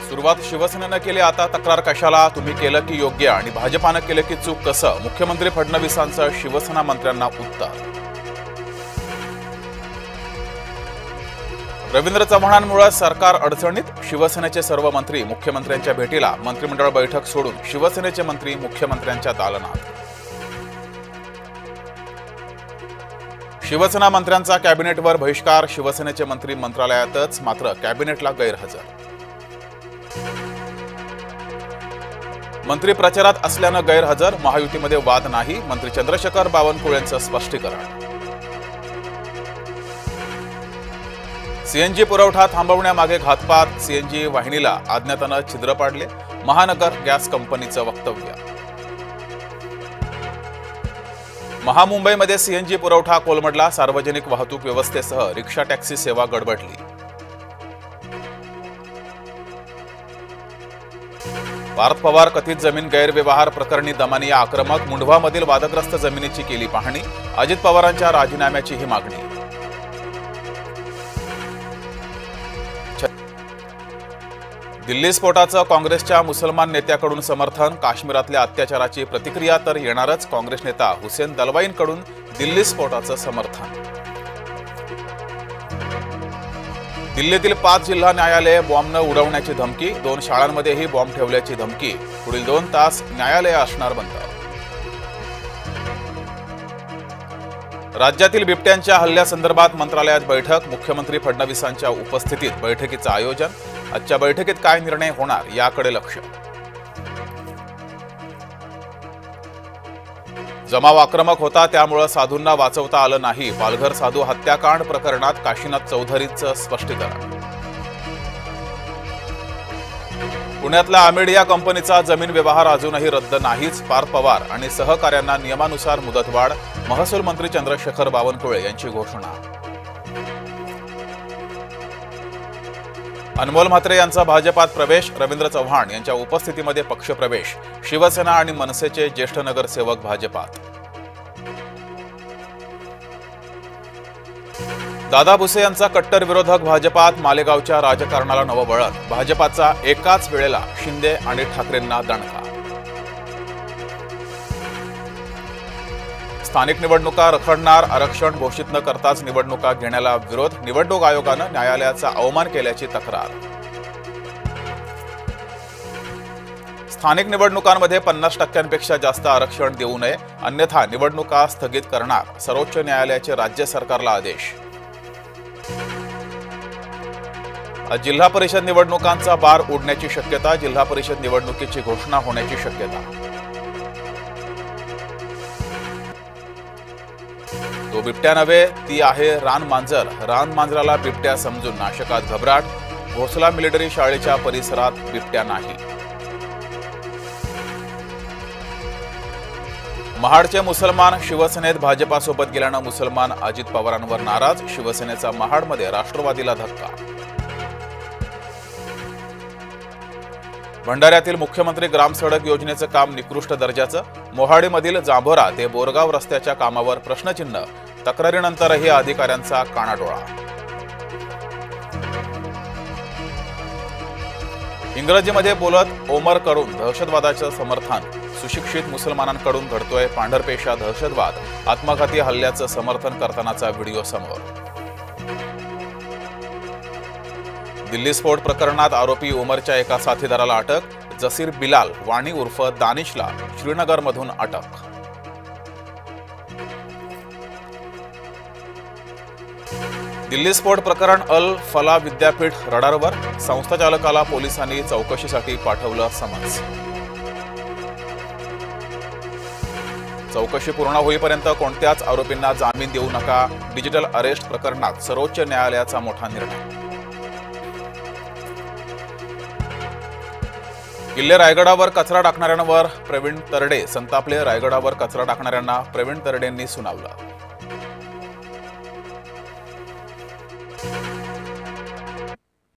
सुरुवात शिवसेनेनं केली, आता तक्रार कशाला? तुम्ही केलं की योग्य आणि भाजपानं केलं की चूक कसं? मुख्यमंत्री फडणवीसांचं शिवसेना मंत्र्यांना उत्तर. रवींद्र चव्हाणांमुळे सरकार अडचणीत, शिवसेनेचे सर्व मंत्री मुख्यमंत्र्यांच्या भेटीला. मंत्रिमंडळ बैठक सोडून शिवसेनेचे मंत्री मुख्यमंत्र्यांच्या दालनात. शिवसेना मंत्र्यांचा कॅबिनेटवर बहिष्कार, शिवसेनेचे मंत्री मंत्रालयातच, मात्र कॅबिनेटला गैरहजर. मंत्री प्रचारात असल्यानं गैरहजर, महायुतीमध्ये वाद नाही, मंत्री चंद्रशेखर बावनकुळेंचं स्पष्टीकरण. सीएनजी पुरवठा थांबवण्यामागे घातपात, सीएनजी वाहिनीला अज्ञातानं छिद्र पाडले, महानगर गॅस कंपनीचं वक्तव्य. महामुंबईमध्ये सीएनजी पुरवठा कोलमडला, सार्वजनिक वाहतूक व्यवस्थेसह रिक्षा टॅक्सी सेवा गडबडली. पार्थ पवार कथित जमीन गैरव्यवहार प्रकरणी दमानिया आक्रमक, मुंढवामधील वादग्रस्त जमिनीची केली पाहणी, अजित पवारांच्या राजीनाम्याचीही मागणी. दिल्ली स्फोटाचं काँग्रेसच्या मुसलमान नेत्याकडून समर्थन, काश्मीरातल्या अत्याचाराची प्रतिक्रिया तर येणारच, काँग्रेस नेता हुसेन दलवाईंकडून दिल्ली स्फोटाचं समर्थन. दिल्लीतील 5 जिल्हा न्यायालये बॉम्बनं उडवण्याची धमकी, 2 शाळांमध्येही बॉम्ब ठेवल्याची धमकी, पुढील 2 तास न्यायालये असणार बंद. राज्यातील बिबट्यांच्या हल्ल्यासंदर्भात मंत्रालयात बैठक, मुख्यमंत्री फडणवीसांच्या उपस्थितीत बैठकीचं आयोजन. आजच्या बैठकीत काय निर्णय होणार याकडे लक्ष. जमाव आक्रमक होता, त्यामुळे साधूंना वाचवता आलं नाही, पालघर साधू हत्याकांड प्रकरणात काशीनाथ चौधरींचं स्पष्टीकरण. पुण्यातल्या आमेडिया कंपनीचा जमीन व्यवहार अजूनही रद्द नाहीच, पार्थ पवार आणि सहकाऱ्यांना नियमानुसार मुदतवाढ, महसूल मंत्री चंद्रशेखर बावनकुळे यांची घोषणा. अनमोल म्हात्रे यांचा भाजपात प्रवेश, रवींद्र चव्हाण यांच्या उपस्थितीमध्ये पक्षप्रवेश, शिवसेना आणि मनसेचे ज्येष्ठ नगरसेवक भाजपात. दादा भुसे यांचा कट्टर विरोधक भाजपात, मालेगावच्या राजकारणाला नवं वळण, भाजपाचा एकाच वेळेला शिंदे आणि ठाकरेंना दणका. स्थानिक निवडणुका रखडणार, आरक्षण घोषित न करताच निवडणुका घेण्याला विरोध, निवडणूक आयोगानं न्यायालयाचा अवमान केल्याची तक्रार. स्थानिक निवडणुकांमध्ये 50% जास्त आरक्षण देऊ नये, अन्यथा निवडणुका स्थगित करणार, सर्वोच्च न्यायालयाचे राज्य सरकारला आदेश. आज जिल्हा परिषद निवडणुकांचा बार उडण्याची शक्यता, जिल्हा परिषद निवडणुकीची घोषणा होण्याची शक्यता. तो बिबट्या नव्हे, ती आहे रानमांजर, रानमांजराला बिबट्या समजून नाशकात घबराट, भोसला मिलिटरी शाळेच्या परिसरात बिबट्या नाही. महाडचे मुसलमान शिवसेनेत भाजपासोबत गेल्यानं मुसलमान अजित पवारांवर नाराज, शिवसेनेचा महाडमध्ये राष्ट्रवादीला धक्का. भंडाऱ्यातील मुख्यमंत्री ग्रामसडक योजनेचं काम निकृष्ट दर्जाचं, मोहाडीमधील जांभोरा ते बोरगाव रस्त्याच्या कामावर प्रश्नचिन्ह, तक्रारीनंतरही अधिकाऱ्यांचा कानाडोळा. इंग्रजीमध्ये बोलत ओमर करून दहशतवादाचं समर्थन, सुशिक्षित मुसलमानांकडून घडतोय पांढरपेशा दहशतवाद, आत्मघाती हल्ल्याचं समर्थन करतानाचा व्हिडिओ समोर. दिल्ली स्फोट प्रकरणात आरोपी उमरच्या एका साथीदाराला अटक, जसीर बिलाल वाणी उर्फ दानिशला श्रीनगरमधून अटक. दिल्ली स्फोट प्रकरण अल फला विद्यापीठ रडारवर, संस्थाचालकाला पोलिसांनी चौकशीसाठी पाठवलं समन्स. चौकशी पूर्ण होईपर्यंत कोणत्याच आरोपींना जामीन देऊ नका, डिजिटल अरेस्ट प्रकरणात सर्वोच्च न्यायालयाचा मोठा निर्णय. किल्ले रायगडावर कचरा टाकणाऱ्यांवर प्रवीण तरडे संतापले, रायगडावर कचरा टाकणाऱ्यांना प्रवीण तरडेंनी सुनावलं.